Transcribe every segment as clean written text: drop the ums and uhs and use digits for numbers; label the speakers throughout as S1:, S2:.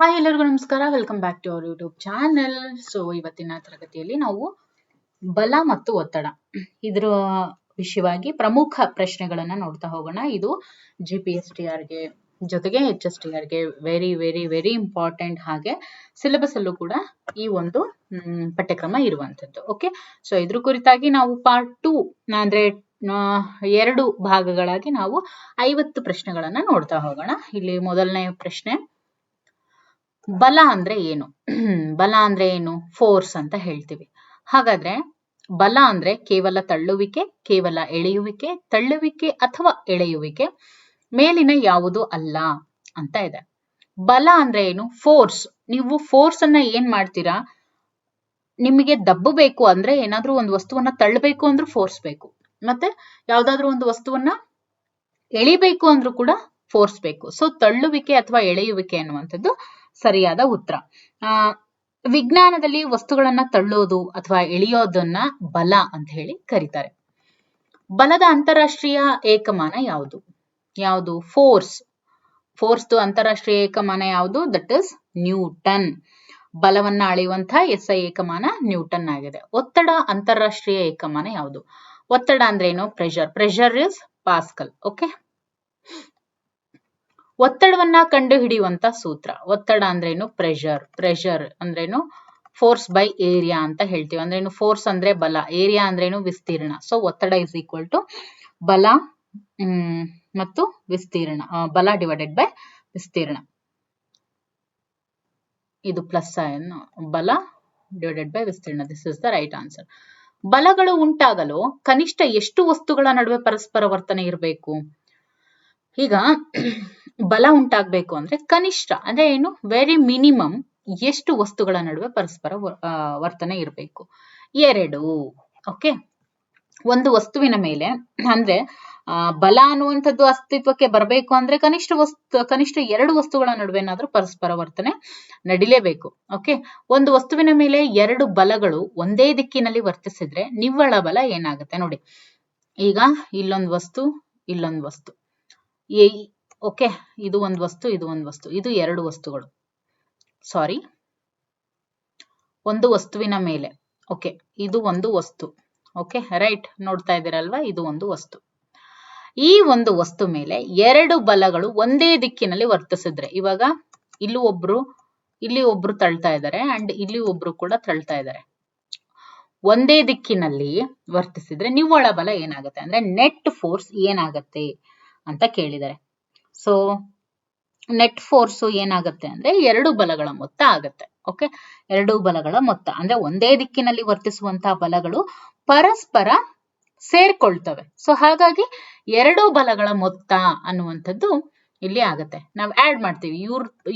S1: Hi ಎಲ್ಲರಿಗೂ ನಮಸ್ಕಾರ. Welcome back to our YouTube channel. So ಇವತ್ತಿನ ತರಗತಿಯಲ್ಲಿ ನಾವು ಬಲ ಮತ್ತು ಒತ್ತಡ ಇದರ ವಿಷಯವಾಗಿ ಪ್ರಮುಖ ಪ್ರಶ್ನೆಗಳನ್ನ ನೋಡ್ತಾ ಹೋಗೋಣ. ಇದು GPSTR ಗೆ ಜೊತೆಗೆ HSTR ಗೆ ವೆರಿ ವೆರಿ ವೆರಿ ಇಂಪಾರ್ಟೆಂಟ್. ಹಾಗೆ ಸಿಲೆಬಸ್ ಅಲ್ಲೂ ಕೂಡ ಈ ಒಂದು ಪಠ್ಯಕ್ರಮ ಇರುವಂತದ್ದು. ಓಕೆ, ಸೊ ಇದ್ರ ಕುರಿತಾಗಿ ನಾವು ಪಾರ್ಟ್ 2 ಅಂದ್ರೆ 2 ಭಾಗಗಳಾಗಿ ನಾವು 50 ಪ್ರಶ್ನೆಗಳನ್ನ ನೋಡ್ತಾ ಹೋಗೋಣ. ಇಲ್ಲಿ ಮೊದಲನೇ ಪ್ರಶ್ನೆ, ಬಲ ಅಂದ್ರೆ ಏನು? ಬಲ ಅಂದ್ರೆ ಏನು? ಫೋರ್ಸ್ ಅಂತ ಹೇಳ್ತೀವಿ. ಹಾಗಾದ್ರೆ ಬಲ ಅಂದ್ರೆ ಕೇವಲ ತಳ್ಳುವಿಕೆ, ಕೇವಲ ಎಳೆಯುವಿಕೆ, ತಳ್ಳುವಿಕೆ ಅಥವಾ ಎಳೆಯುವಿಕೆ, ಮೇಲಿನ ಯಾವುದು ಅಲ್ಲ ಅಂತ ಇದೆ. ಬಲ ಅಂದ್ರೆ ಏನು? ಫೋರ್ಸ್. ನೀವು ಫೋರ್ಸ್ ಅನ್ನ ಏನ್ ಮಾಡ್ತೀರಾ? ನಿಮಗೆ ದಬ್ಬಬೇಕು ಅಂದ್ರೆ, ಏನಾದ್ರೂ ಒಂದು ವಸ್ತುವನ್ನ ತಳ್ಳಬೇಕು ಅಂದ್ರೂ ಫೋರ್ಸ್ ಬೇಕು, ಮತ್ತೆ ಯಾವ್ದಾದ್ರು ಒಂದು ವಸ್ತುವನ್ನ ಎಳಿಬೇಕು ಅಂದ್ರೂ ಕೂಡ ಫೋರ್ಸ್ ಬೇಕು. ಸೊ ತಳ್ಳುವಿಕೆ ಅಥವಾ ಎಳೆಯುವಿಕೆ ಅನ್ನುವಂಥದ್ದು ಸರಿಯಾದ ಉತ್ತರ. ವಿಜ್ಞಾನದಲ್ಲಿ ವಸ್ತುಗಳನ್ನ ತಳ್ಳೋದು ಅಥವಾ ಎಳೆಯೋದನ್ನ ಬಲ ಅಂತ ಹೇಳಿ ಕರೀತಾರೆ. ಬಲದ ಅಂತಾರಾಷ್ಟ್ರೀಯ ಏಕಮಾನ ಯಾವುದು? ಯಾವುದು? ಫೋರ್ಸ್. ಫೋರ್ಸ್ ಅಂತಾರಾಷ್ಟ್ರೀಯ ಏಕಮಾನ ಯಾವುದು? That is Newton. ಬಲವನ್ನ ಅಳೆಯುವಂತಹ SI ಏಕಮಾನ ನ್ಯೂಟನ್ ಆಗಿದೆ. ಒತ್ತಡ ಅಂತಾರಾಷ್ಟ್ರೀಯ ಏಕಮಾನ ಯಾವುದು? ಒತ್ತಡ ಅಂದ್ರೆ ಏನು? Pressure. Pressure is Pascal. Okay, ಒತ್ತಡವನ್ನ ಕಂಡು ಹಿಡಿಯುವಂತ ಸೂತ್ರ. ಒತ್ತಡ ಅಂದ್ರೇನು? ಪ್ರೆಷರ್. ಪ್ರೆಷರ್ ಅಂದ್ರೇನು? ಫೋರ್ಸ್ ಬೈ ಏರಿಯಾ ಅಂತ ಹೇಳ್ತೀವಿ. ಅಂದ್ರೇನು? ಫೋರ್ಸ್ ಅಂದ್ರೆ ಬಲ, ಏರಿಯಾ ಅಂದ್ರೇನು? ವಿಸ್ತೀರ್ಣ. ಸೊ ಒತ್ತಡ ಇಸ್ ಈಕ್ವಲ್ ಟು ಬಲ ಮತ್ತು ವಿಸ್ತೀರ್ಣ. ಬಲ ಡಿವೈಡೆಡ್ ಬೈ ವಿಸ್ತೀರ್ಣ. ಇದು ಪ್ಲಸ್ ಸೈನ್. ಬಲ ಡಿವೈಡೆಡ್ ಬೈ ವಿಸ್ತೀರ್ಣ. This is the right answer. ಬಲಗಳು ಉಂಟಾಗಲು ಕನಿಷ್ಠ ಎಷ್ಟು ವಸ್ತುಗಳ ನಡುವೆ ಪರಸ್ಪರ ವರ್ತನೆ ಇರಬೇಕು? ಈಗ ಬಲ ಉಂಟಾಗಬೇಕು ಅಂದ್ರೆ ಕನಿಷ್ಠ ಅಂದ್ರೆ ಏನು? ವೆರಿ ಮಿನಿಮಮ್ ಎಷ್ಟು ವಸ್ತುಗಳ ನಡುವೆ ಪರಸ್ಪರ ವರ್ತನೆ ಇರಬೇಕು? 2. ಓಕೆ, ಒಂದು ವಸ್ತುವಿನ ಮೇಲೆ ಅಂದ್ರೆ ಬಲ ಅನ್ನುವಂಥದ್ದು ಅಸ್ತಿತ್ವಕ್ಕೆ ಬರಬೇಕು ಅಂದ್ರೆ ಕನಿಷ್ಠ 2 ವಸ್ತುಗಳ ನಡುವೆ ಏನಾದ್ರೂ ಪರಸ್ಪರ ವರ್ತನೆ ನಡಿಲೇಬೇಕು. ಓಕೆ, ಒಂದು ವಸ್ತುವಿನ ಮೇಲೆ 2 ಬಲಗಳು ಒಂದೇ ದಿಕ್ಕಿನಲ್ಲಿ ವರ್ತಿಸಿದ್ರೆ ನಿವ್ವಳ ಬಲ ಏನಾಗುತ್ತೆ ನೋಡಿ. ಈಗ ಇಲ್ಲೊಂದು ವಸ್ತು, ಇಲ್ಲೊಂದು ವಸ್ತು. ಓಕೆ, ಇದು ಒಂದು ವಸ್ತು, ಇದು ಒಂದು ವಸ್ತು. ಇದು 2 ವಸ್ತುಗಳು. ಸಾರಿ, ಒಂದು ವಸ್ತುವಿನ ಮೇಲೆ. ಓಕೆ, ಇದು ಒಂದು ವಸ್ತು. ಓಕೆ ರೈಟ್, ನೋಡ್ತಾ ಇದ್ದೀರಲ್ವಾ? ಇದು ಒಂದು ವಸ್ತು. ಈ ಒಂದು ವಸ್ತು ಮೇಲೆ 2 ಬಲಗಳು ಒಂದೇ ದಿಕ್ಕಿನಲ್ಲಿ ವರ್ತಿಸಿದ್ರೆ, ಇವಾಗ ಇಲ್ಲಿ ಒಬ್ರು ತಳ್ತಾ ಇದ್ದಾರೆ ಅಂಡ್ ಇಲ್ಲಿ ಒಬ್ರು ಕೂಡ ತಳ್ತಾ ಇದ್ದಾರೆ. ಒಂದೇ ದಿಕ್ಕಿನಲ್ಲಿ ವರ್ತಿಸಿದ್ರೆ ನಿವ್ವಳ ಬಲ ಏನಾಗುತ್ತೆ ಅಂದ್ರೆ ನೆಟ್ ಫೋರ್ಸ್ ಏನಾಗತ್ತೆ ಅಂತ ಕೇಳಿದ್ದಾರೆ. ಸೊ ನೆಟ್ ಫೋರ್ಸ್ ಏನಾಗುತ್ತೆ ಅಂದ್ರೆ 2 ಬಲಗಳ ಮೊತ್ತ ಆಗತ್ತೆ. ಓಕೆ, 2 ಬಲಗಳ ಮೊತ್ತ ಅಂದ್ರೆ ಒಂದೇ ದಿಕ್ಕಿನಲ್ಲಿ ವರ್ತಿಸುವಂತಹ ಬಲಗಳು ಪರಸ್ಪರ ಸೇರ್ಕೊಳ್ತವೆ. ಸೊ ಹಾಗಾಗಿ 2 ಬಲಗಳ ಮೊತ್ತ ಅನ್ನುವಂಥದ್ದು ಇಲ್ಲಿ ಆಗತ್ತೆ. ನಾವು ಆಡ್ ಮಾಡ್ತೀವಿ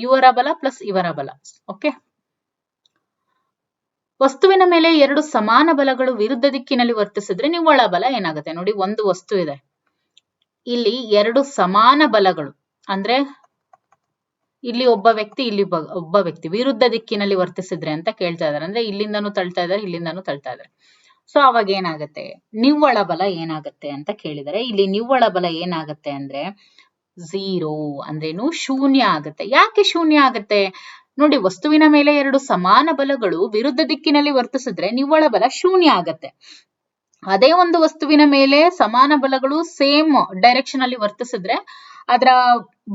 S1: ಇವರ ಬಲ ಪ್ಲಸ್ ಇವರ ಬಲ. ಓಕೆ, ವಸ್ತುವಿನ ಮೇಲೆ 2 ಸಮಾನ ಬಲಗಳು ವಿರುದ್ಧ ದಿಕ್ಕಿನಲ್ಲಿ ವರ್ತಿಸಿದ್ರೆ ನಿವ್ವಳ ಬಲ ಏನಾಗುತ್ತೆ ನೋಡಿ. ಒಂದು ವಸ್ತು ಇದೆ, ಇಲ್ಲಿ 2 ಸಮಾನ ಬಲಗಳು ಅಂದ್ರೆ ಇಲ್ಲಿ ಒಬ್ಬ ವ್ಯಕ್ತಿ, ಇಲ್ಲಿ ಒಬ್ಬ ವ್ಯಕ್ತಿ ವಿರುದ್ಧ ದಿಕ್ಕಿನಲ್ಲಿ ವರ್ತಿಸಿದ್ರೆ ಅಂತ ಕೇಳ್ತಾ ಇದಾರೆ. ಅಂದ್ರೆ ಇಲ್ಲಿಂದನೂ ತಳ್ತಾ ಇದಾರೆ, ಇಲ್ಲಿಂದನೂ ತಳ್ತಾ ಇದಾರೆ. ಸೊ ಅವಾಗ ಏನಾಗತ್ತೆ? ನಿವ್ವಳ ಬಲ ಏನಾಗತ್ತೆ ಅಂತ ಕೇಳಿದರೆ, ಇಲ್ಲಿ ನಿವ್ವಳ ಬಲ ಏನಾಗತ್ತೆ ಅಂದ್ರೆ 0 ಅಂದ್ರೇನು? ಶೂನ್ಯ ಆಗತ್ತೆ. ಯಾಕೆ ಶೂನ್ಯ ಆಗತ್ತೆ ನೋಡಿ? ವಸ್ತುವಿನ ಮೇಲೆ 2 ಸಮಾನ ಬಲಗಳು ವಿರುದ್ಧ ದಿಕ್ಕಿನಲ್ಲಿ ವರ್ತಿಸಿದ್ರೆ ನಿವ್ವಳ ಬಲ ಶೂನ್ಯ ಆಗತ್ತೆ. ಅದೇ ಒಂದು ವಸ್ತುವಿನ ಮೇಲೆ ಸಮಾನ ಬಲಗಳು ಸೇಮ್ ಡೈರೆಕ್ಷನ್ ಅಲ್ಲಿ ವರ್ತಿಸಿದ್ರೆ ಅದರ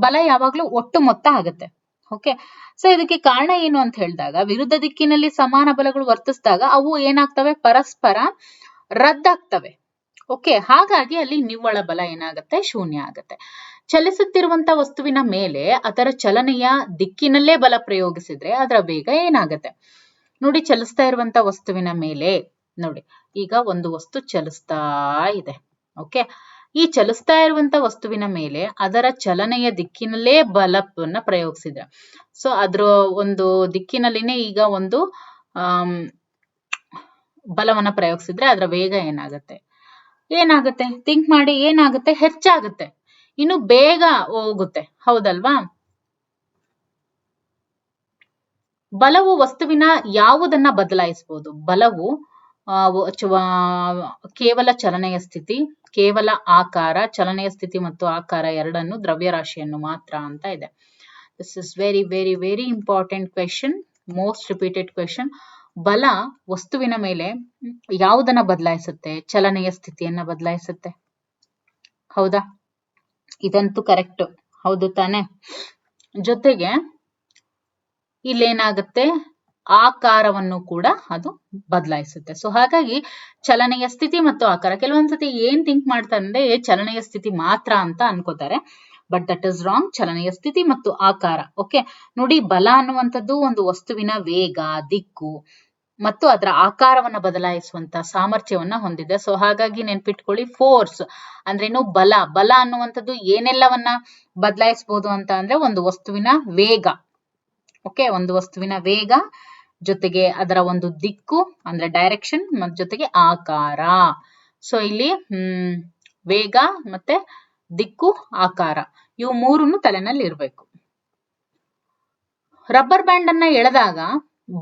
S1: ಬಲ ಯಾವಾಗ್ಲೂ ಒಟ್ಟು ಮೊತ್ತ ಆಗತ್ತೆ. ಓಕೆ, ಸೊ ಇದಕ್ಕೆ ಕಾರಣ ಏನು ಅಂತ ಹೇಳಿದಾಗ, ವಿರುದ್ಧ ದಿಕ್ಕಿನಲ್ಲಿ ಸಮಾನ ಬಲಗಳು ವರ್ತಿಸಿದಾಗ ಅವು ಏನಾಗ್ತವೆ? ಪರಸ್ಪರ ರದ್ದಾಗ್ತವೆ. ಓಕೆ, ಹಾಗಾಗಿ ಅಲ್ಲಿ ನಿವ್ವಳ ಬಲ ಏನಾಗತ್ತೆ? ಶೂನ್ಯ ಆಗತ್ತೆ. ಚಲಿಸುತ್ತಿರುವಂತ ವಸ್ತುವಿನ ಮೇಲೆ ಅದರ ಚಲನೆಯ ದಿಕ್ಕಿನಲ್ಲೇ ಬಲ ಪ್ರಯೋಗಿಸಿದ್ರೆ ಅದರ ವೇಗ ಏನಾಗತ್ತೆ ನೋಡಿ. ಚಲಿಸ್ತಾ ಇರುವಂತ ವಸ್ತುವಿನ ಮೇಲೆ ನೋಡಿ, ಈಗ ಒಂದು ವಸ್ತು ಚಲಿಸ್ತಾ ಇದೆ. ಓಕೆ, ಈ ಚಲಿಸ್ತಾ ಇರುವಂತ ವಸ್ತುವಿನ ಮೇಲೆ ಅದರ ಚಲನೆಯ ದಿಕ್ಕಿನಲ್ಲೇ ಬಲವನ್ನ ಪ್ರಯೋಗಿಸಿದ್ರೆ, ಸೊ ಅದ್ರ ಒಂದು ದಿಕ್ಕಿನಲ್ಲಿನೇ ಈಗ ಒಂದು ಬಲವನ್ನ ಪ್ರಯೋಗಿಸಿದ್ರೆ ಅದರ ವೇಗ ಏನಾಗುತ್ತೆ ಥಿಂಕ್ ಮಾಡಿ. ಏನಾಗುತ್ತೆ? ಹೆಚ್ಚಾಗುತ್ತೆ, ಇನ್ನು ಬೇಗ ಹೋಗುತ್ತೆ, ಹೌದಲ್ವಾ? ಬಲವು ವಸ್ತುವಿನ ಯಾವುದನ್ನ ಬದಲಾಯಿಸಬಹುದು? ಬಲವು ಕೇವಲ ಚಲನೆಯ ಸ್ಥಿತಿ, ಕೇವಲ ಆಕಾರ, ಚಲನೆಯ ಸ್ಥಿತಿ ಮತ್ತು ಆಕಾರ ಎರಡನ್ನು, ದ್ರವ್ಯರಾಶಿಯನ್ನು ಮಾತ್ರ ಅಂತ ಇದೆ. This is very very very important question, most repeated question. ಬಲ ವಸ್ತುವಿನ ಮೇಲೆ ಯಾವುದನ್ನ ಬದಲಾಯಿಸುತ್ತೆ? ಚಲನೆಯ ಸ್ಥಿತಿಯನ್ನ ಬದಲಾಯಿಸುತ್ತೆ. ಹೌದಾ? ಇದಂತೂ ಕರೆಕ್ಟ್, ಹೌದು ತಾನೆ? ಜೊತೆಗೆ ಇಲ್ಲೇನಾಗುತ್ತೆ, ಆಕಾರವನ್ನು ಕೂಡ ಅದು ಬದಲಾಯಿಸುತ್ತೆ. ಸೊ ಹಾಗಾಗಿ ಚಲನೆಯ ಸ್ಥಿತಿ ಮತ್ತು ಆಕಾರ. ಕೆಲವೊಂದ್ಸತಿ ಏನ್ ಥಿಂಕ್ ಮಾಡ್ತಾರೆ ಅಂದ್ರೆ ಚಲನೆಯ ಸ್ಥಿತಿ ಮಾತ್ರ ಅಂತ ಅನ್ಕೋತಾರೆ, ಬಟ್ ದಟ್ ಇಸ್ ರಾಂಗ್. ಚಲನೆಯ ಸ್ಥಿತಿ ಮತ್ತು ಆಕಾರ. ಓಕೆ, ನೋಡಿ, ಬಲ ಅನ್ನುವಂಥದ್ದು ಒಂದು ವಸ್ತುವಿನ ವೇಗ, ದಿಕ್ಕು ಮತ್ತು ಅದರ ಆಕಾರವನ್ನ ಬದಲಾಯಿಸುವಂತ ಸಾಮರ್ಥ್ಯವನ್ನ ಹೊಂದಿದೆ. ಸೊ ಹಾಗಾಗಿ ನೆನ್ಪಿಟ್ಕೊಳ್ಳಿ, ಫೋರ್ಸ್ ಅಂದ್ರೇನು? ಬಲ. ಬಲ ಅನ್ನುವಂಥದ್ದು ಏನೆಲ್ಲವನ್ನ ಬದಲಾಯಿಸಬಹುದು ಅಂತ ಅಂದ್ರೆ ಒಂದು ವಸ್ತುವಿನ ವೇಗ. ಓಕೆ, ಒಂದು ವಸ್ತುವಿನ ವೇಗ, ಜೊತೆಗೆ ಅದರ ಒಂದು ದಿಕ್ಕು ಅಂದ್ರೆ ಡೈರೆಕ್ಷನ್, ಮತ್ತು ಜೊತೆಗೆ ಆಕಾರ. ಸೊ ಇಲ್ಲಿ ವೇಗ ಮತ್ತೆ ದಿಕ್ಕು, ಆಕಾರ, ಇವು ಮೂರನ್ನು ತಲೆನಲ್ಲಿ ಇರಬೇಕು. ರಬ್ಬರ್ ಬ್ಯಾಂಡ್ ಅನ್ನ ಎಳೆದಾಗ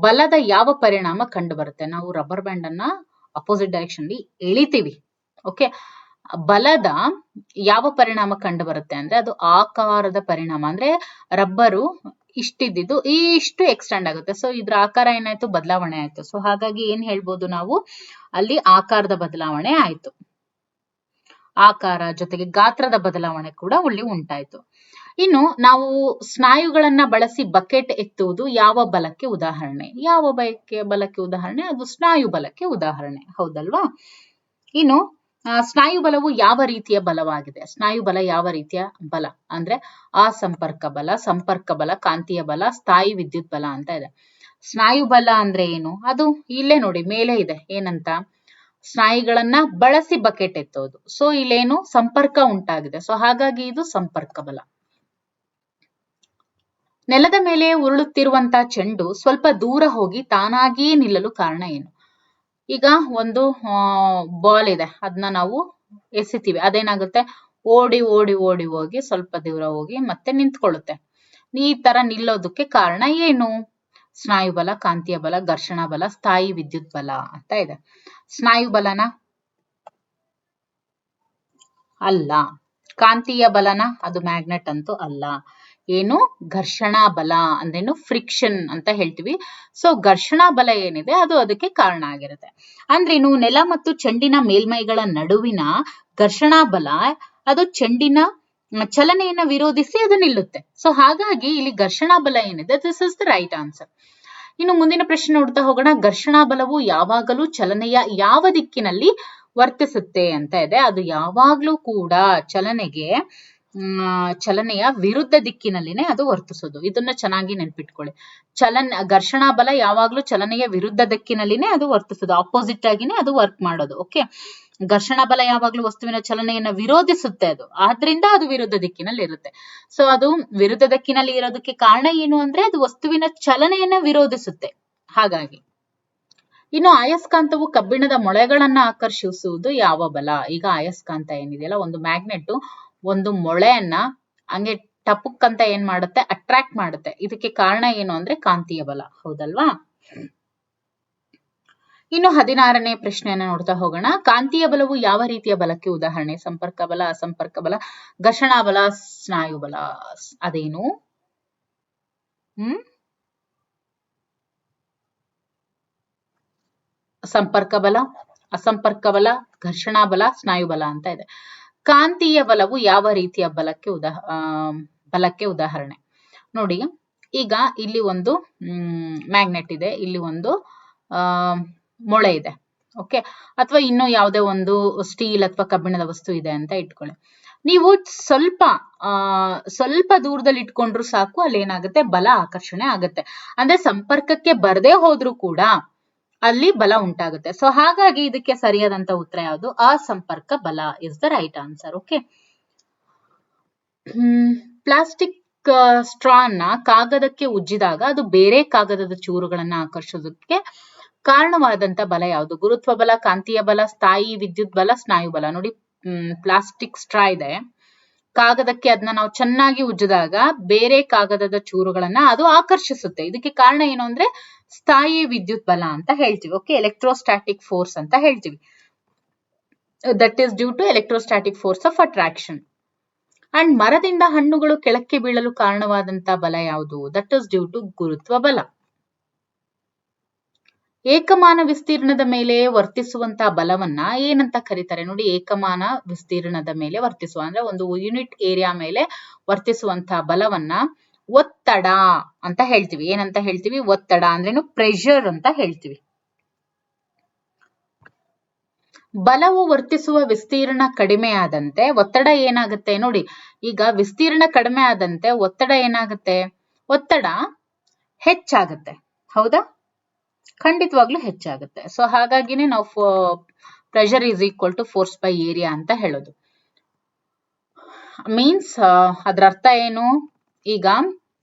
S1: ಬಲದ ಯಾವ ಪರಿಣಾಮ ಕಂಡು ಬರುತ್ತೆ? ನಾವು ರಬ್ಬರ್ ಬ್ಯಾಂಡ್ ಅನ್ನ ಅಪೋಸಿಟ್ ಡೈರೆಕ್ಷನ್ ಅಲ್ಲಿ ಎಳಿತೀವಿ. ಓಕೆ, ಬಲದ ಯಾವ ಪರಿಣಾಮ ಕಂಡು ಬರುತ್ತೆ ಅಂದ್ರೆ ಅದು ಆಕಾರದ ಪರಿಣಾಮ. ಅಂದ್ರೆ ರಬ್ಬರು ಇಷ್ಟಿದ್ದು ಇಷ್ಟು ಎಕ್ಸ್ಟೆಂಡ್ ಆಗುತ್ತೆ. ಸೊ ಇದ್ರ ಆಕಾರ ಏನಾಯ್ತು? ಬದಲಾವಣೆ ಆಯ್ತು. ಸೊ ಹಾಗಾಗಿ ಏನ್ ಹೇಳ್ಬೋದು ನಾವು? ಅಲ್ಲಿ ಆಕಾರದ ಬದಲಾವಣೆ ಆಯ್ತು. ಆಕಾರ ಜೊತೆಗೆ ಗಾತ್ರದ ಬದಲಾವಣೆ ಕೂಡ ಇಲ್ಲಿ ಉಂಟಾಯ್ತು. ಇನ್ನು ನಾವು ಸ್ನಾಯುಗಳನ್ನ ಬಳಸಿ ಬಕೆಟ್ ಎತ್ತುವುದು ಯಾವ ಬಲಕ್ಕೆ ಉದಾಹರಣೆ? ಯಾವ ಬಲಕ್ಕೆ ಉದಾಹರಣೆ? ಅದು ಸ್ನಾಯು ಬಲಕ್ಕೆ ಉದಾಹರಣೆ, ಹೌದಲ್ವಾ? ಇನ್ನು ಸ್ನಾಯು ಬಲವು ಯಾವ ರೀತಿಯ ಬಲವಾಗಿದೆ? ಸ್ನಾಯು ಬಲ ಯಾವ ರೀತಿಯ ಬಲ ಅಂದ್ರೆ ಅಸಂಪರ್ಕ ಬಲ, ಸಂಪರ್ಕ ಬಲ, ಕಾಂತೀಯ ಬಲ, ಸ್ಥಾಯಿ ವಿದ್ಯುತ್ ಬಲ ಅಂತ ಇದೆ. ಸ್ನಾಯು ಬಲ ಅಂದ್ರೆ ಏನು? ಅದು ಇಲ್ಲೇ ನೋಡಿ, ಮೇಲೆ ಇದೆ. ಏನಂತ? ಸ್ನಾಯುಗಳನ್ನ ಬಳಸಿ ಬಕೆಟ್ ಎತ್ತೋದು. ಸೊ ಇಲ್ಲೇನು? ಸಂಪರ್ಕ ಉಂಟಾಗಿದೆ. ಸೊ ಹಾಗಾಗಿ ಇದು ಸಂಪರ್ಕ ಬಲ. ನೆಲದ ಮೇಲೆ ಉರುಳುತ್ತಿರುವಂತ ಚೆಂಡು ಸ್ವಲ್ಪ ದೂರ ಹೋಗಿ ತಾನಾಗಿಯೇ ನಿಲ್ಲಲು ಕಾರಣ ಏನು? ಈಗ ಒಂದು ಬಾಲ್ ಇದೆ, ಅದನ್ನ ನಾವು ಎಸಿತೀವಿ. ಅದೇನಾಗುತ್ತೆ? ಓಡಿ ಓಡಿ ಓಡಿ ಹೋಗಿ ಸ್ವಲ್ಪ ದೂರ ಹೋಗಿ ಮತ್ತೆ ನಿಂತ್ಕೊಳ್ಳುತ್ತೆ. ಈ ತರ ನಿಲ್ಲೋದಕ್ಕೆ ಕಾರಣ ಏನು? ಸ್ನಾಯು ಬಲ, ಕಾಂತೀಯ ಬಲ, ಘರ್ಷಣಾ ಬಲ, ಸ್ಥಾಯಿ ವಿದ್ಯುತ್ ಬಲ ಅಂತ ಇದೆ. ಸ್ನಾಯು ಬಲನ ಅಲ್ಲ. ಕಾಂತೀಯ ಬಲನ? ಅದು ಮ್ಯಾಗ್ನೆಟ್ ಅಂತೂ ಅಲ್ಲ. ಏನು? ಘರ್ಷಣಾ ಬಲ ಅಂದ್ರೇನು? ಫ್ರಿಕ್ಷನ್ ಅಂತ ಹೇಳ್ತೀವಿ. ಸೊ ಘರ್ಷಣಾ ಬಲ ಏನಿದೆ ಅದು ಅದಕ್ಕೆ ಕಾರಣ ಆಗಿರುತ್ತೆ. ಅಂದ್ರೇನು? ನೆಲ ಮತ್ತು ಚೆಂಡಿನ ಮೇಲ್ಮೈಗಳ ನಡುವಿನ ಘರ್ಷಣಾ ಬಲ ಅದು ಚೆಂಡಿನ ಚಲನೆಯನ್ನ ವಿರೋಧಿಸಿ ಅದು ನಿಲ್ಲುತ್ತೆ. ಸೊ ಹಾಗಾಗಿ ಇಲ್ಲಿ ಘರ್ಷಣಾ ಬಲ ಏನಿದೆ, this is the right answer. ಇನ್ನು ಮುಂದಿನ ಪ್ರಶ್ನೆ ನೋಡ್ತಾ ಹೋಗೋಣ. ಘರ್ಷಣಾ ಬಲವು ಯಾವಾಗಲೂ ಚಲನೆಯ ಯಾವ ದಿಕ್ಕಿನಲ್ಲಿ ವರ್ತಿಸುತ್ತೆ ಅಂತ ಇದೆ. ಅದು ಯಾವಾಗ್ಲೂ ಕೂಡ ಚಲನೆಯ ವಿರುದ್ಧ ದಿಕ್ಕಿನಲ್ಲಿನೇ ಅದು ವರ್ತಿಸೋದು. ಇದನ್ನ ಚೆನ್ನಾಗಿ ನೆನ್ಪಿಟ್ಕೊಳ್ಳಿ. ಘರ್ಷಣಾ ಬಲ ಯಾವಾಗ್ಲೂ ಚಲನೆಯ ವಿರುದ್ಧ ದಿಕ್ಕಿನಲ್ಲಿನೇ ಅದು ವರ್ತಿಸೋದು, ಆಪೋಸಿಟ್ ಆಗಿನೇ ಅದು ವರ್ಕ್ ಮಾಡೋದು. ಓಕೆ, ಘರ್ಷಣಾ ಬಲ ಯಾವಾಗ್ಲೂ ವಸ್ತುವಿನ ಚಲನೆಯನ್ನ ವಿರೋಧಿಸುತ್ತೆ. ಅದು ಆದ್ರಿಂದ ಅದು ವಿರುದ್ಧ ದಿಕ್ಕಿನಲ್ಲಿ ಇರುತ್ತೆ. ಸೊ ಅದು ವಿರುದ್ಧ ದಿಕ್ಕಿನಲ್ಲಿ ಇರೋದಕ್ಕೆ ಕಾರಣ ಏನು ಅಂದ್ರೆ ಅದು ವಸ್ತುವಿನ ಚಲನೆಯನ್ನ ವಿರೋಧಿಸುತ್ತೆ. ಹಾಗಾಗಿ ಇನ್ನು ಅಯಸ್ಕಾಂತವು ಕಬ್ಬಿಣದ ಮೊಳೆಗಳನ್ನ ಆಕರ್ಷಿಸುವುದು ಯಾವ ಬಲ? ಈಗ ಅಯಸ್ಕಾಂತ ಏನಿದೆಯಲ್ಲ, ಒಂದು ಮ್ಯಾಗ್ನೆಟ್ ಒಂದು ಮೊಳೆಯನ್ನ ಹಂಗೆ ಟಪುಕ್ ಅಂತ ಏನ್ ಮಾಡುತ್ತೆ? ಅಟ್ರಾಕ್ಟ್ ಮಾಡುತ್ತೆ. ಇದಕ್ಕೆ ಕಾರಣ ಏನು ಅಂದ್ರೆ ಕಾಂತೀಯ ಬಲ, ಹೌದಲ್ವಾ? ಇನ್ನು 16ನೇ ಪ್ರಶ್ನೆಯನ್ನ ನೋಡ್ತಾ ಹೋಗೋಣ. ಕಾಂತೀಯ ಬಲವು ಯಾವ ರೀತಿಯ ಬಲಕ್ಕೆ ಉದಾಹರಣೆ? ಸಂಪರ್ಕ ಬಲ, ಅಸಂಪರ್ಕ ಬಲ, ಘರ್ಷಣಾ ಬಲ, ಸ್ನಾಯು ಬಲ. ಅದೇನು? ಸಂಪರ್ಕ ಬಲ, ಅಸಂಪರ್ಕ ಬಲ, ಘರ್ಷಣಾ ಬಲ, ಸ್ನಾಯು ಬಲ ಅಂತ ಇದೆ. ಕಾಂತೀಯ ಬಲವು ಯಾವ ರೀತಿಯ ಬಲಕ್ಕೆ ಉದಾಹರಣೆ? ನೋಡಿ, ಈಗ ಇಲ್ಲಿ ಒಂದು ಮ್ಯಾಗ್ನೆಟ್ ಇದೆ, ಇಲ್ಲಿ ಒಂದು ಮೊಳೆ ಇದೆ. ಓಕೆ, ಅಥವಾ ಇನ್ನೂ ಯಾವುದೇ ಒಂದು ಸ್ಟೀಲ್ ಅಥವಾ ಕಬ್ಬಿಣದ ವಸ್ತು ಇದೆ ಅಂತ ಇಟ್ಕೊಳ್ಳಿ. ನೀವು ಸ್ವಲ್ಪ ದೂರದಲ್ಲಿ ಇಟ್ಕೊಂಡ್ರು ಸಾಕು, ಅಲ್ಲಿ ಏನಾಗುತ್ತೆ? ಬಲ ಆಕರ್ಷಣೆ ಆಗುತ್ತೆ. ಅಂದ್ರೆ ಸಂಪರ್ಕಕ್ಕೆ ಬರದೇ ಹೋದ್ರೂ ಕೂಡ ಅಲ್ಲಿ ಬಲ ಉಂಟಾಗುತ್ತೆ. ಸೊ ಹಾಗಾಗಿ ಇದಕ್ಕೆ ಸರಿಯಾದಂತ ಉತ್ತರ ಯಾವುದು? ಅಸಂಪರ್ಕ ಬಲ is the right answer. Okay, plastic ಸ್ಟ್ರಾನ್ನ ಕಾಗದಕ್ಕೆ ಉಜ್ಜಿದಾಗ ಅದು ಬೇರೆ ಕಾಗದದ ಚೂರುಗಳನ್ನ ಆಕರ್ಷಿಸೋದಕ್ಕೆ ಕಾರಣವಾದಂತ ಬಲ ಯಾವುದು? ಗುರುತ್ವ ಬಲ, ಕಾಂತೀಯ ಬಲ, ಸ್ಥಾಯಿ ವಿದ್ಯುತ್ ಬಲ, ಸ್ನಾಯು ಬಲ. ನೋಡಿ, ಪ್ಲಾಸ್ಟಿಕ್ ಸ್ಟ್ರಾ ಇದೆ, ಕಾಗದಕ್ಕೆ ಅದನ್ನ ನಾವು ಚೆನ್ನಾಗಿ ಉಜ್ಜಿದಾಗ ಬೇರೆ ಕಾಗದದ ಚೂರುಗಳನ್ನ ಅದು ಆಕರ್ಷಿಸುತ್ತೆ. ಇದಕ್ಕೆ ಕಾರಣ ಏನು ಅಂದ್ರೆ ಸ್ಥಾಯಿ ವಿದ್ಯುತ್ ಬಲ ಅಂತ ಹೇಳ್ತೀವಿ. ಓಕೆ, ಎಲೆಕ್ಟ್ರೋಸ್ಟಾಟಿಕ್ ಫೋರ್ಸ್ ಅಂತ ಹೇಳ್ತೀವಿ. That is due to electrostatic force of attraction. And ಮರದಿಂದ ಹಣ್ಣುಗಳು ಕೆಳಕ್ಕೆ ಬೀಳಲು ಕಾರಣವಾದಂತಹ ಬಲ ಯಾವುದು? ದಟ್ ಇಸ್ ಡ್ಯೂ ಟು ಗುರುತ್ವ ಬಲ. ಏಕಮಾನ ವಿಸ್ತೀರ್ಣದ ಮೇಲೆ ವರ್ತಿಸುವಂತಹ ಬಲವನ್ನ ಏನಂತ ಕರೀತಾರೆ ನೋಡಿ? ಏಕಮಾನ ವಿಸ್ತೀರ್ಣದ ಮೇಲೆ ವರ್ತಿಸುವ ಅಂದ್ರೆ ಒಂದು ಯೂನಿಟ್ ಏರಿಯಾ ಮೇಲೆ ವರ್ತಿಸುವಂತಹ ಬಲವನ್ನ ಒತ್ತಡ ಅಂತ ಹೇಳ್ತೀವಿ. ಏನಂತ ಹೇಳ್ತೀವಿ? ಒತ್ತಡ ಅಂದ್ರೇನು? ಪ್ರೆಷರ್ ಅಂತ ಹೇಳ್ತೀವಿ. ಬಲವು ವರ್ತಿಸುವ ವಿಸ್ತೀರ್ಣ ಕಡಿಮೆ ಆದಂತೆ ಒತ್ತಡ ಏನಾಗುತ್ತೆ ನೋಡಿ? ಈಗ ವಿಸ್ತೀರ್ಣ ಕಡಿಮೆ ಆದಂತೆ ಒತ್ತಡ ಏನಾಗುತ್ತೆ? ಒತ್ತಡ ಹೆಚ್ಚಾಗುತ್ತೆ. ಹೌದಾ? ಖಂಡಿತವಾಗ್ಲೂ ಹೆಚ್ಚಾಗುತ್ತೆ. ಸೊ ಹಾಗಾಗಿನೇ ನಾವು pressure is equal to force by area ಅಂತ ಹೇಳೋದು. ಮೀನ್ಸ್ ಅದ್ರ ಅರ್ಥ ಏನು? ಈಗ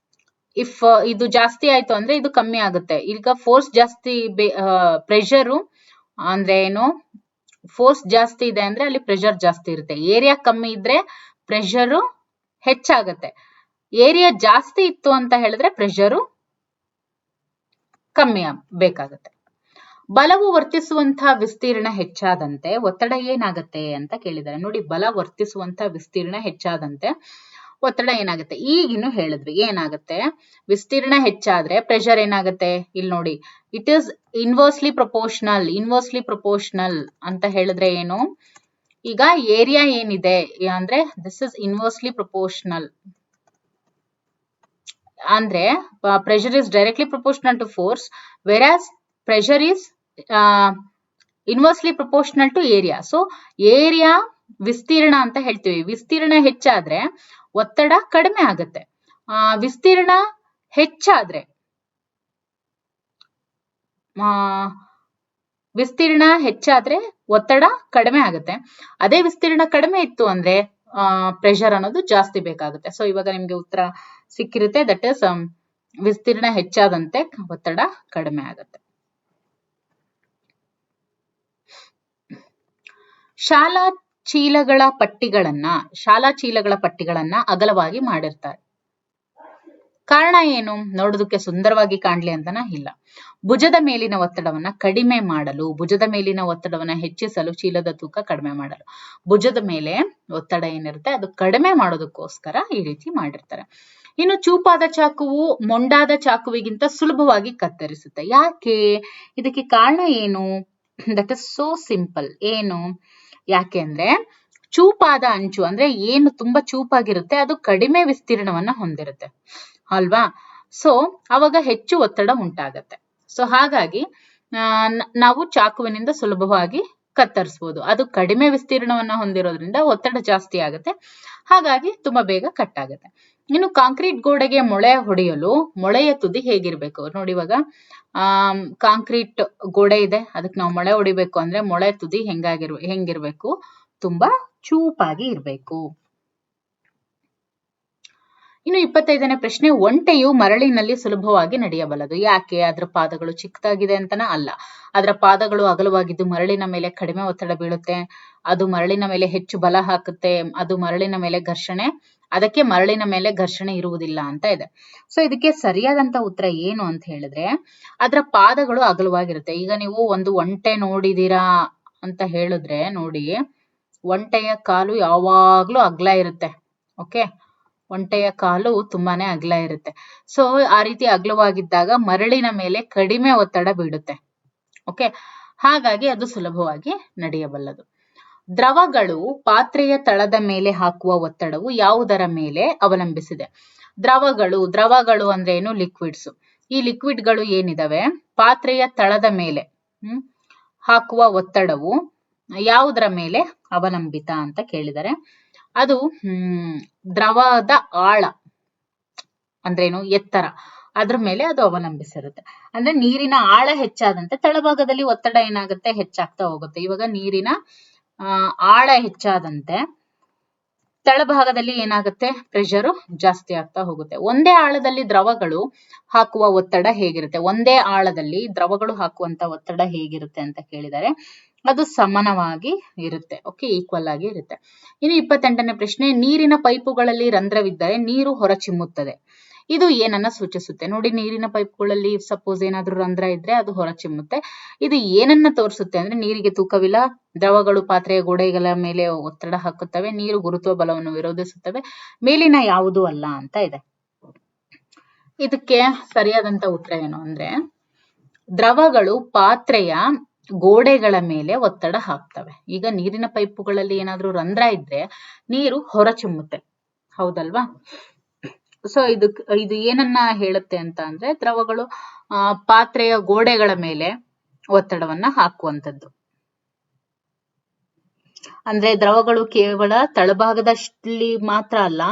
S1: ಇಫ್ ಇದು ಜಾಸ್ತಿ ಆಯ್ತು ಅಂದ್ರೆ ಇದು ಕಮ್ಮಿ ಆಗುತ್ತೆ. ಈಗ ಫೋರ್ಸ್ ಜಾಸ್ತಿ, ಪ್ರೆಷರು ಅಂದ್ರೆ ಏನು? ಫೋರ್ಸ್ ಜಾಸ್ತಿ ಇದೆ ಅಂದ್ರೆ ಅಲ್ಲಿ ಪ್ರೆಷರ್ ಜಾಸ್ತಿ ಇರುತ್ತೆ. ಏರಿಯಾ ಕಮ್ಮಿ ಇದ್ರೆ ಪ್ರೆಷರು ಹೆಚ್ಚಾಗತ್ತೆ. ಏರಿಯಾ ಜಾಸ್ತಿ ಇತ್ತು ಅಂತ ಹೇಳಿದ್ರೆ ಪ್ರೆಷರು ಕಮ್ಮಿ ಬೇಕಾಗತ್ತೆ. ಬಲವು ವರ್ತಿಸುವಂತಹ ವಿಸ್ತೀರ್ಣ ಹೆಚ್ಚಾದಂತೆ ಒತ್ತಡ ಏನಾಗತ್ತೆ ಅಂತ ಕೇಳಿದ್ದಾರೆ ನೋಡಿ. ಬಲ ವರ್ತಿಸುವಂತಹ ವಿಸ್ತೀರ್ಣ ಹೆಚ್ಚಾದಂತೆ ಒತ್ತಡ ಏನಾಗುತ್ತೆ? ಈಗಿನ್ನು ಹೇಳಿದ್ವಿ ಏನಾಗುತ್ತೆ? ವಿಸ್ತೀರ್ಣ ಹೆಚ್ಚಾದ್ರೆ ಪ್ರೆಷರ್ ಏನಾಗುತ್ತೆ? ಇಲ್ಲಿ ನೋಡಿ, it is inversely proportional. Inversely proportional ಅಂತ ಹೇಳಿದ್ರೆ ಏನು? ಈಗ ಏರಿಯಾ ಏನಿದೆ ಅಂದ್ರೆ ದಿಸ್ ಇಸ್ ಇನ್ವರ್ಸ್ಲಿ ಪ್ರಪೋರ್ಷನಲ್. ಅಂದ್ರೆ pressure is directly proportional to force, whereas pressure is inversely proportional to area. So area ವಿಸ್ತೀರ್ಣ ಅಂತ ಹೇಳ್ತೀವಿ. ವಿಸ್ತೀರ್ಣ ಹೆಚ್ಚಾದ್ರೆ ಒತ್ತಡ ಕಡಿಮೆ ಆಗುತ್ತೆ. ವಿಸ್ತೀರ್ಣ ಹೆಚ್ಚಾದ್ರೆ ಒತ್ತಡ ಕಡಿಮೆ ಆಗುತ್ತೆ. ಅದೇ ವಿಸ್ತೀರ್ಣ ಕಡಿಮೆ ಇತ್ತು ಅಂದ್ರೆ ಪ್ರೆಷರ್ ಅನ್ನೋದು ಜಾಸ್ತಿ ಬೇಕಾಗುತ್ತೆ. ಸೊ ಇವಾಗ ನಿಮ್ಗೆ ಉತ್ತರ ಸಿಕ್ಕಿರುತ್ತೆ. ದಟ್ ಇಸ್ ವಿಸ್ತೀರ್ಣ ಹೆಚ್ಚಾದಂತೆ ಒತ್ತಡ ಕಡಿಮೆ ಆಗುತ್ತೆ. ಶಾಲಾ ಚೀಲಗಳ ಪಟ್ಟಿಗಳನ್ನ ಅಗಲವಾಗಿ ಮಾಡಿರ್ತಾರೆ. ಕಾರಣ ಏನು? ನೋಡೋದಕ್ಕೆ ಸುಂದರವಾಗಿ ಕಾಣ್ಲಿ ಅಂತನಾ? ಇಲ್ಲ. ಭುಜದ ಮೇಲಿನ ಒತ್ತಡವನ್ನ ಕಡಿಮೆ ಮಾಡಲು, ಭುಜದ ಮೇಲಿನ ಒತ್ತಡವನ್ನ ಹೆಚ್ಚಿಸಲು, ಚೀಲದ ತೂಕ ಕಡಿಮೆ ಮಾಡಲು. ಭುಜದ ಮೇಲೆ ಒತ್ತಡ ಏನಿರುತ್ತೆ ಅದು ಕಡಿಮೆ ಮಾಡೋದಕ್ಕೋಸ್ಕರ ಈ ರೀತಿ ಮಾಡಿರ್ತಾರೆ. ಇನ್ನು ಚೂಪಾದ ಚಾಕುವು ಮೊಂಡಾದ ಚಾಕುವಿಗಿಂತ ಸುಲಭವಾಗಿ ಕತ್ತರಿಸುತ್ತೆ. ಯಾಕೆ? ಇದಕ್ಕೆ ಕಾರಣ ಏನು? That is so simple. ಏನು? ಯಾಕೆ ಅಂದ್ರೆ ಚೂಪಾದ ಅಂಚು ಅಂದ್ರೆ ಏನು ತುಂಬಾ ಚೂಪಾಗಿರುತ್ತೆ ಅದು ಕಡಿಮೆ ವಿಸ್ತೀರ್ಣವನ್ನ ಹೊಂದಿರುತ್ತೆ ಅಲ್ವಾ? ಸೊ ಅವಾಗ ಹೆಚ್ಚು ಒತ್ತಡ ಉಂಟಾಗತ್ತೆ. ಸೊ ಹಾಗಾಗಿ ನಾವು ಚಾಕುವಿನಿಂದ ಸುಲಭವಾಗಿ ಕತ್ತರಿಸಬಹುದು. ಅದು ಕಡಿಮೆ ವಿಸ್ತೀರ್ಣವನ್ನ ಹೊಂದಿರೋದ್ರಿಂದ ಒತ್ತಡ ಜಾಸ್ತಿ ಆಗುತ್ತೆ, ಹಾಗಾಗಿ ತುಂಬಾ ಬೇಗ ಕಟ್ ಆಗುತ್ತೆ. ಇನ್ನು ಕಾಂಕ್ರೀಟ್ ಗೋಡೆಗೆ ಮೊಳೆ ಹೊಡೆಯಲು ಮೊಳೆಯ ತುದಿ ಹೇಗಿರ್ಬೇಕು ನೋಡಿ. ಇವಾಗ ಕಾಂಕ್ರೀಟ್ ಗೋಡೆ ಇದೆ, ಅದಕ್ಕೆ ನಾವು ಮೊಳೆ ಹೊಡಿಬೇಕು ಅಂದ್ರೆ ಮೊಳೆ ತುದಿ ಹೆಂಗಿರ್ಬೇಕು? ತುಂಬಾ ಚೂಪಾಗಿ ಇರ್ಬೇಕು. ಇನ್ನು 25ನೇ ಪ್ರಶ್ನೆ, ಒಂಟೆಯು ಮರಳಿನಲ್ಲಿ ಸುಲಭವಾಗಿ ನಡೆಯಬಲ್ಲದು. ಯಾಕೆ? ಅದರ ಪಾದಗಳು ಚಿಕ್ಕದಾಗಿದೆ ಅಂತನ? ಅಲ್ಲ, ಅದರ ಪಾದಗಳು ಅಗಲವಾಗಿದ್ದು ಮರಳಿನ ಮೇಲೆ ಕಡಿಮೆ ಒತ್ತಡ ಬೀಳುತ್ತೆ, ಅದು ಮರಳಿನ ಮೇಲೆ ಹೆಚ್ಚು ಬಲ ಹಾಕುತ್ತೆ, ಅದು ಮರಳಿನ ಮೇಲೆ ಘರ್ಷಣೆ, ಅದಕ್ಕೆ ಮರಳಿನ ಮೇಲೆ ಘರ್ಷಣೆ ಇರುವುದಿಲ್ಲ ಅಂತ ಇದೆ. ಸೊ ಇದಕ್ಕೆ ಸರಿಯಾದಂತ ಉತ್ತರ ಏನು ಅಂತ ಹೇಳಿದ್ರೆ ಅದರ ಪಾದಗಳು ಅಗಲವಾಗಿರುತ್ತೆ. ಈಗ ನೀವು ಒಂದು ಒಂಟೆ ನೋಡಿದೀರಾ ಅಂತ ಹೇಳಿದ್ರೆ ನೋಡಿ, ಒಂಟೆಯ ಕಾಲು ಯಾವಾಗ್ಲೂ ಅಗಲ ಇರುತ್ತೆ. ಓಕೆ, ಒಂಟೆಯ ಕಾಲು ತುಂಬಾನೇ ಅಗಲ ಇರುತ್ತೆ. ಸೊ ಆ ರೀತಿ ಅಗಲವಾಗಿದ್ದಾಗ ಮರಳಿನ ಮೇಲೆ ಕಡಿಮೆ ಒತ್ತಡ ಬೀಳುತ್ತೆ. ಓಕೆ, ಹಾಗಾಗಿ ಅದು ಸುಲಭವಾಗಿ ನಡೆಯಬಲ್ಲದು. ದ್ರವಗಳು ಪಾತ್ರೆಯ ತಳದ ಮೇಲೆ ಹಾಕುವ ಒತ್ತಡವು ಯಾವುದರ ಮೇಲೆ ಅವಲಂಬಿಸಿದೆ? ದ್ರವಗಳು ಅಂದ್ರೆ ಏನು? ಲಿಕ್ವಿಡ್ಸ್. ಈ ಲಿಕ್ವಿಡ್ಗಳು ಏನಿದಾವೆ ಪಾತ್ರೆಯ ತಳದ ಮೇಲೆ ಹಾಕುವ ಒತ್ತಡವು ಯಾವುದರ ಮೇಲೆ ಅವಲಂಬಿತ ಅಂತ ಕೇಳಿದರೆ ಅದು ದ್ರವದ ಆಳ ಅಂದ್ರೇನು? ಎತ್ತರ, ಅದ್ರ ಮೇಲೆ ಅದು ಅವಲಂಬಿಸಿರುತ್ತೆ. ಅಂದ್ರೆ ನೀರಿನ ಆಳ ಹೆಚ್ಚಾದಂತೆ ತಳಭಾಗದಲ್ಲಿ ಒತ್ತಡ ಏನಾಗುತ್ತೆ? ಹೆಚ್ಚಾಗ್ತಾ ಹೋಗುತ್ತೆ. ಇವಾಗ ನೀರಿನ ಆಳ ಹೆಚ್ಚಾದಂತೆ ತಳಭಾಗದಲ್ಲಿ ಏನಾಗುತ್ತೆ? ಪ್ರೆಷರು ಜಾಸ್ತಿ ಆಗ್ತಾ ಹೋಗುತ್ತೆ. ಒಂದೇ ಆಳದಲ್ಲಿ ದ್ರವಗಳು ಹಾಕುವ ಒತ್ತಡ ಹೇಗಿರುತ್ತೆ? ಒಂದೇ ಆಳದಲ್ಲಿ ದ್ರವಗಳು ಹಾಕುವಂತ ಒತ್ತಡ ಹೇಗಿರುತ್ತೆ ಅಂತ ಕೇಳಿದರೆ ಅದು ಸಮಾನವಾಗಿ ಇರುತ್ತೆ. ಓಕೆ, ಈಕ್ವಲ್ ಆಗಿ ಇರುತ್ತೆ. ಇನ್ನು 28ನೇ ಪ್ರಶ್ನೆ, ನೀರಿನ ಪೈಪುಗಳಲ್ಲಿ ರಂಧ್ರವಿದ್ದರೆ ನೀರು ಹೊರಚಿಮ್ಮುತ್ತದೆ. ಇದು ಏನನ್ನ ಸೂಚಿಸುತ್ತೆ ನೋಡಿ, ನೀರಿನ ಪೈಪ್ಗಳಲ್ಲಿ ಸಪೋಸ್ ಏನಾದ್ರೂ ರಂಧ್ರ ಇದ್ರೆ ಅದು ಹೊರಚಿಮ್ಮುತ್ತೆ. ಇದು ಏನನ್ನ ತೋರಿಸುತ್ತೆ ಅಂದ್ರೆ ನೀರಿಗೆ ತೂಕವಿಲ್ಲ, ದ್ರವಗಳು ಪಾತ್ರೆಯ ಗೋಡೆಗಳ ಮೇಲೆ ಒತ್ತಡ ಹಾಕುತ್ತವೆ, ನೀರು ಗುರುತ್ವ ಬಲವನ್ನು ವಿರೋಧಿಸುತ್ತವೆ, ಮೇಲಿನ ಯಾವುದೂ ಅಲ್ಲ ಅಂತ ಇದೆ. ಇದಕ್ಕೆ ಸರಿಯಾದಂತ ಉತ್ತರ ಏನು ಅಂದ್ರೆ ದ್ರವಗಳು ಪಾತ್ರೆಯ ಗೋಡೆಗಳ ಮೇಲೆ ಒತ್ತಡ ಹಾಕ್ತವೆ. ಈಗ ನೀರಿನ ಪೈಪುಗಳಲ್ಲಿ ಏನಾದ್ರೂ ರಂಧ್ರ ಇದ್ರೆ ನೀರು ಹೊರಚಿಮ್ಮುತ್ತೆ, ಹೌದಲ್ವಾ? ಸೊ ಇದು ಏನನ್ನ ಹೇಳುತ್ತೆ ಅಂತ ಅಂದ್ರೆ ದ್ರವಗಳು ಪಾತ್ರೆಯ ಗೋಡೆಗಳ ಮೇಲೆ ಒತ್ತಡವನ್ನ ಹಾಕುವಂಥದ್ದು. ಅಂದ್ರೆ ದ್ರವಗಳು ಕೇವಲ ತಳಭಾಗದಲ್ಲಿ ಮಾತ್ರ ಅಲ್ಲ,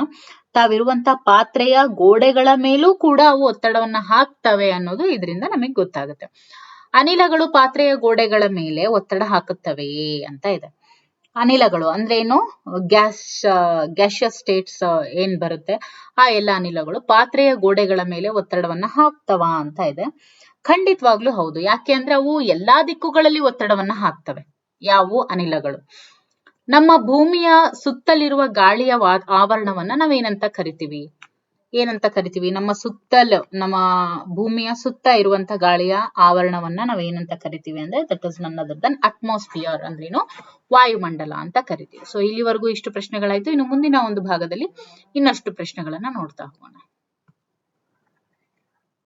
S1: ತಾವಿರುವಂತ ಪಾತ್ರೆಯ ಗೋಡೆಗಳ ಮೇಲೂ ಕೂಡ ಅವು ಒತ್ತಡವನ್ನ ಹಾಕ್ತವೆ ಅನ್ನೋದು ಇದರಿಂದ ನಮಗೆ ಗೊತ್ತಾಗುತ್ತೆ. ಅನಿಲಗಳು ಪಾತ್ರೆಯ ಗೋಡೆಗಳ ಮೇಲೆ ಒತ್ತಡ ಹಾಕುತ್ತವೆಯೇ ಅಂತ ಇದೆ. ಅನಿಲಗಳು ಅಂದ್ರೆ ಏನು, ಗ್ಯಾಸಿಯಸ್ ಸ್ಟೇಟ್ಸ್ ಏನ್ ಬರುತ್ತೆ ಆ ಎಲ್ಲ ಅನಿಲಗಳು ಪಾತ್ರೆಯ ಗೋಡೆಗಳ ಮೇಲೆ ಒತ್ತಡವನ್ನ ಹಾಕ್ತವ ಅಂತ ಇದೆ. ಖಂಡಿತವಾಗ್ಲೂ ಹೌದು. ಯಾಕೆ ಅಂದ್ರೆ ಅವು ಎಲ್ಲಾ ದಿಕ್ಕುಗಳಲ್ಲಿ ಒತ್ತಡವನ್ನ ಹಾಕ್ತವೆ. ಯಾವುವು ಅನಿಲಗಳು. ನಮ್ಮ ಭೂಮಿಯ ಸುತ್ತಲಿರುವ ಗಾಳಿಯ ಆವರಣವನ್ನ ನಾವೇನಂತ ಕರಿತೀವಿ? ನಮ್ಮ ಭೂಮಿಯ ಸುತ್ತ ಇರುವಂತ ಗಾಳಿಯ ಆವರಣವನ್ನ ನಾವೇನಂತ ಕರಿತೀವಿ ಅಂದ್ರೆ ದಟ್ ಇಸ್ ನನ್ ಅದರ್ ದನ್ ಅಟ್ಮಾಸ್ಫಿಯರ್, ಅಂದ್ರೇನು ವಾಯುಮಂಡಲ ಅಂತ ಕರಿತೀವಿ. ಸೊ ಇಲ್ಲಿವರೆಗೂ ಇಷ್ಟು ಪ್ರಶ್ನೆಗಳಾಯ್ತು. ಇನ್ನು ಮುಂದಿನ ಒಂದು ಭಾಗದಲ್ಲಿ ಇನ್ನಷ್ಟು ಪ್ರಶ್ನೆಗಳನ್ನ ನೋಡ್ತಾ ಹೋಗೋಣ.